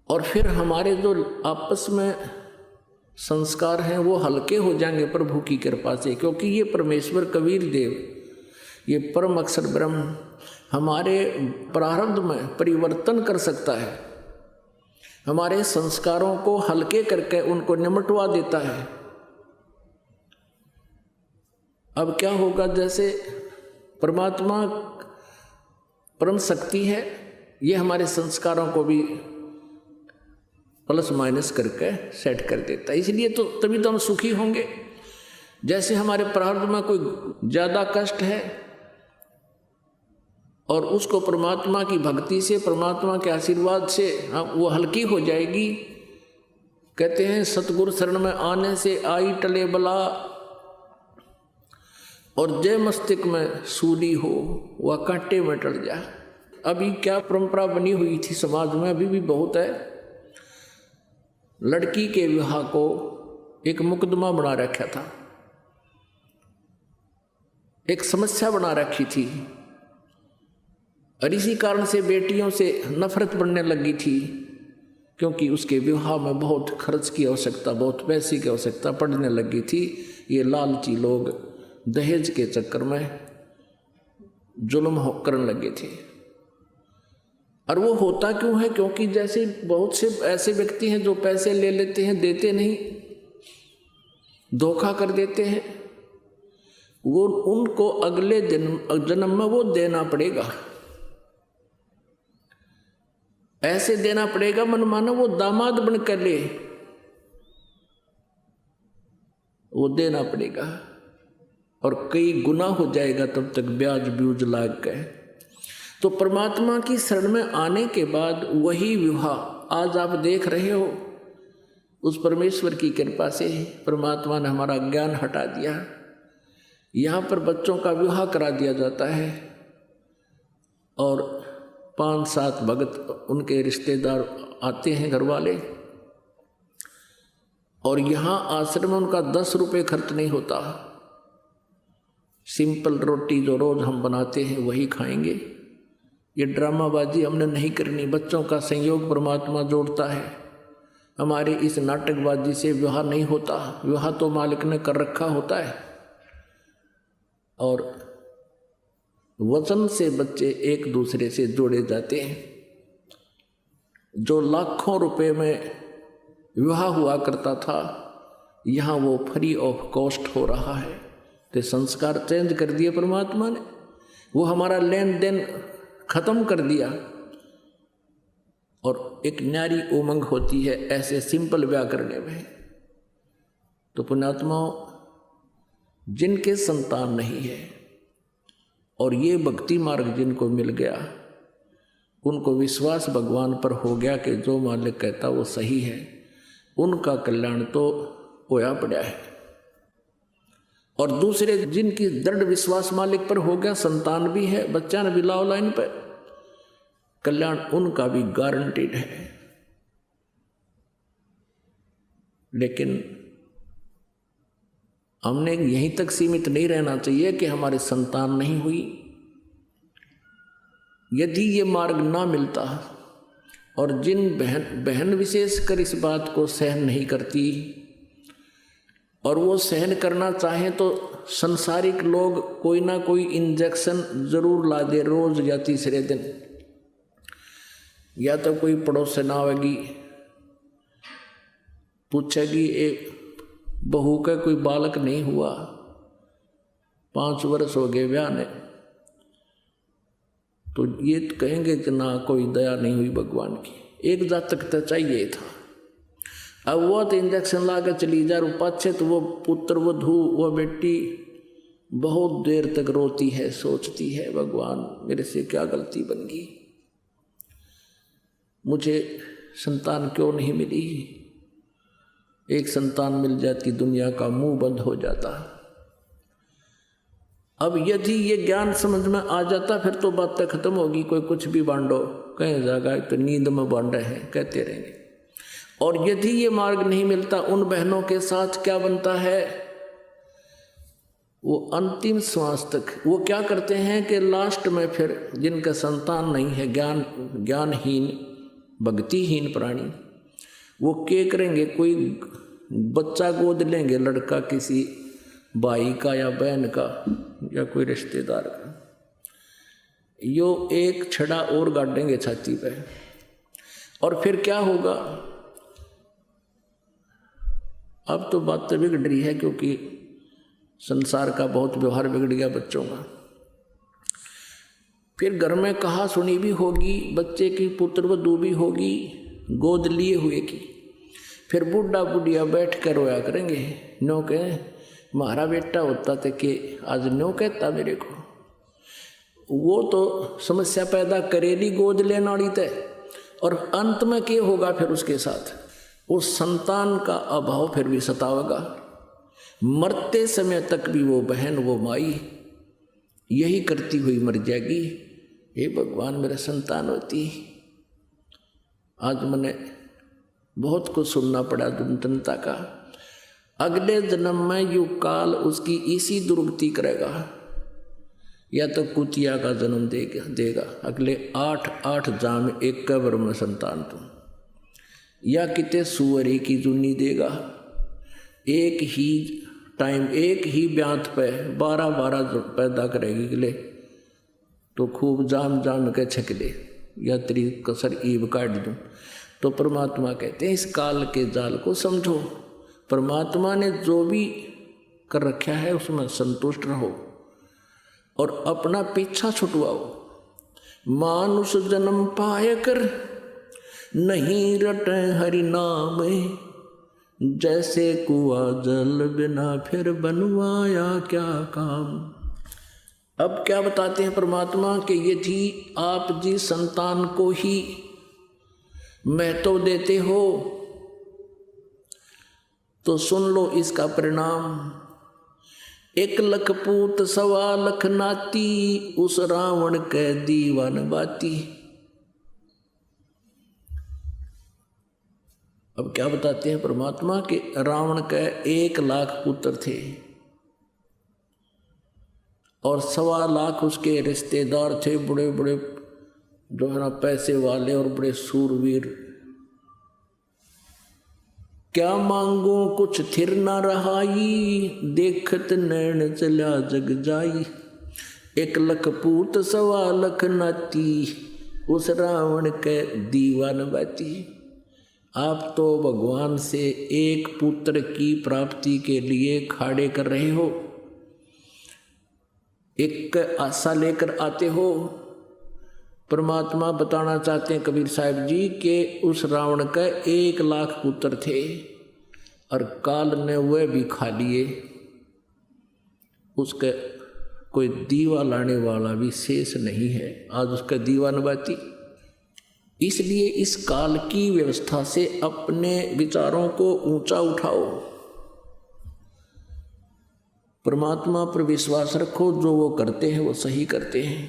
और फिर हमारे जो आपस में संस्कार हैं वो हल्के हो जाएंगे प्रभु की कृपा से, क्योंकि ये परमेश्वर कबीर देव, ये परम अक्षर ब्रह्म हमारे प्रारब्ध में परिवर्तन कर सकता है, हमारे संस्कारों को हल्के करके उनको निमटवा देता है। अब क्या होगा, जैसे परमात्मा परम शक्ति है, ये हमारे संस्कारों को भी प्लस माइनस करके सेट कर देता है। इसलिए तो तभी तो हम सुखी होंगे। जैसे हमारे प्रारब्ध में कोई ज़्यादा कष्ट है और उसको परमात्मा की भक्ति से, परमात्मा के आशीर्वाद से वो हल्की हो जाएगी। कहते हैं सतगुरु शरण में आने से आई टले बला, और जय मस्तिष्क में सूली हो वह कांटे में टल जा। अभी क्या परंपरा बनी हुई थी समाज में, अभी भी बहुत है, लड़की के विवाह को एक मुकदमा बना रखा था, एक समस्या बना रखी थी, और इसी कारण से बेटियों से नफरत बढ़ने लगी थी, क्योंकि उसके विवाह में बहुत खर्च की आवश्यकता, बहुत पैसे की आवश्यकता पड़ने लगी थी। ये लालची लोग दहेज के चक्कर में जुल्म करने लगे थे। और वो होता क्यों है? क्योंकि जैसे बहुत से ऐसे व्यक्ति हैं जो पैसे ले लेते हैं, देते नहीं, धोखा कर देते हैं, वो उनको अगले जन्म में वो देना पड़ेगा, ऐसे देना पड़ेगा मन मानो वो दामाद बन कर ले, वो देना पड़ेगा, और कई गुना हो जाएगा तब तक ब्याज ब्यूज लाग गए। तो परमात्मा की शरण में आने के बाद वही विवाह आज आप देख रहे हो, उस परमेश्वर की कृपा से परमात्मा ने हमारा ज्ञान हटा दिया। यहाँ पर बच्चों का विवाह करा दिया जाता है, और 5-7 भगत उनके रिश्तेदार आते हैं, घर वाले, और यहाँ आश्रम में उनका 10 रुपये खर्च नहीं होता। सिंपल रोटी जो रोज हम बनाते हैं वही खाएंगे। ये ड्रामाबाजी हमने नहीं करनी, बच्चों का संयोग परमात्मा जोड़ता है। हमारी इस नाटकबाजी से विवाह नहीं होता, विवाह तो मालिक ने कर रखा होता है। और वचन से बच्चे एक दूसरे से जोड़े जाते हैं। जो लाखों रुपए में विवाह हुआ करता था, यहाँ वो फ्री ऑफ कॉस्ट हो रहा है। तो संस्कार चेंज कर दिए परमात्मा ने, वो हमारा लेन देन खत्म कर दिया, और एक न्यारी उमंग होती है ऐसे सिंपल ब्याह करने में। तो पुण्यात्माओं, जिनके संतान नहीं है और ये भक्ति मार्ग जिनको मिल गया, उनको विश्वास भगवान पर हो गया कि जो मालिक कहता वो सही है, उनका कल्याण तो होया पड़ा है। और दूसरे जिनकी दृढ़ विश्वास मालिक पर हो गया, संतान भी है, बच्चा ने भी लाओ लाइन पर, कल्याण उनका भी गारंटीड है। लेकिन हमने यहीं तक सीमित नहीं रहना चाहिए कि हमारे संतान नहीं हुई। यदि ये मार्ग ना मिलता, और जिन बहन विशेषकर इस बात को सहन नहीं करती, और वो सहन करना चाहें तो संसारिक लोग कोई ना कोई इंजेक्शन जरूर ला दे रोज या तीसरे दिन, या तो कोई पड़ोसन आवेगी पूछेगी एक बहू का कोई बालक नहीं हुआ, 5 वर्ष हो गए ब्याह ने, तो ये कहेंगे कि ना कोई दया नहीं हुई भगवान की, एक जातक तो चाहिए था। अब वो तो इंजेक्शन ला कर चली जा, पाछे तो वो पुत्र वो धू वो बेटी बहुत देर तक रोती है, सोचती है भगवान मेरे से क्या गलती बन गई, मुझे संतान क्यों नहीं मिली। एक संतान मिल जाती दुनिया का मुंह बंद हो जाता। अब यदि ये ज्ञान समझ में आ जाता फिर तो बातें खत्म होगी, कोई कुछ भी बांटो, कहीं जाएगा तो नींद में बांट रहे हैं कहते रहेंगे। और यदि ये मार्ग नहीं मिलता, उन बहनों के साथ क्या बनता है, वो अंतिम श्वास तक वो क्या करते हैं कि लास्ट में फिर जिनका संतान नहीं है, ज्ञानहीन, भक्तिहीन प्राणी वो क्या करेंगे, कोई बच्चा गोद लेंगे, लड़का किसी भाई का या बहन का या कोई रिश्तेदार का, यो एक छड़ा और गाड़ेंगे छाती पे, और फिर क्या होगा। अब तो बात तो बिगड़ रही है क्योंकि संसार का बहुत व्यवहार बिगड़ गया बच्चों का। फिर घर में कहा सुनी भी होगी, बच्चे की पुत्र वधू भी होगी गोद लिए हुए की, फिर बूढ़ा बुढ़िया बैठ कर रोया करेंगे, नो कहे हमारा बेटा होता था कि आज नो कहता मेरे को। वो तो समस्या पैदा करेगी गोद लेने वाली तय, और अंत में क्या होगा फिर उसके साथ, उस संतान का अभाव फिर भी सतावेगा। मरते समय तक भी वो बहन वो माई यही करती हुई मर जाएगी, हे भगवान मेरा संतान होती। आज मैंने बहुत कुछ सुनना पड़ा जनता का, अगले जन्म में यू काल उसकी इसी दुर्गति करेगा, या तो कुतिया का जन्म देगा अगले 8 जाम एक कब्र में संतान तुम, या किते सुअरी की जुन्नी देगा। एक ही टाइम एक ही ब्यात पे 12 पैदा करेगी अगले, तो खूब जाम जाम के छकले या तेरी कसर ईब काट दूँ। तो परमात्मा कहते हैं इस काल के जाल को समझो, परमात्मा ने जो भी कर रखा है उसमें संतुष्ट रहो और अपना पीछा छुटवाओ। मानुष जन्म पाए कर नहीं रटे हरि नाम, जैसे कुआ जल बिना फिर बनवाया क्या काम। अब क्या बताते हैं परमात्मा कि यदि आप जी संतान को ही महत्व देते हो तो सुन लो इसका परिणाम। 1 लख पूत 1.25 लाख नाती, उस रावण के दीवान बाती। अब क्या बताते हैं परमात्मा कि रावण के 1 लाख पुत्र थे और 1.25 लाख उसके रिश्तेदार थे, बड़े बड़े जो है ना पैसे वाले और बड़े सूरवीर। क्या मांगो कुछ थिर ना रहाई, देखत नैन चला जग जाई। 1 लख पूत 1.25 लाख नाती, उस रावण के दीवान बाती। आप तो भगवान से एक पुत्र की प्राप्ति के लिए खाड़े कर रहे हो, एक आशा लेकर आते हो। परमात्मा बताना चाहते हैं कबीर साहब जी के उस रावण का 1 लाख पुत्र थे और काल ने वह भी खा लिए, उसका कोई दीवा लाने वाला भी शेष नहीं है। आज उसका दीवान बाती। इसलिए इस काल की व्यवस्था से अपने विचारों को ऊंचा उठाओ, परमात्मा पर विश्वास रखो, जो वो करते हैं वो सही करते हैं।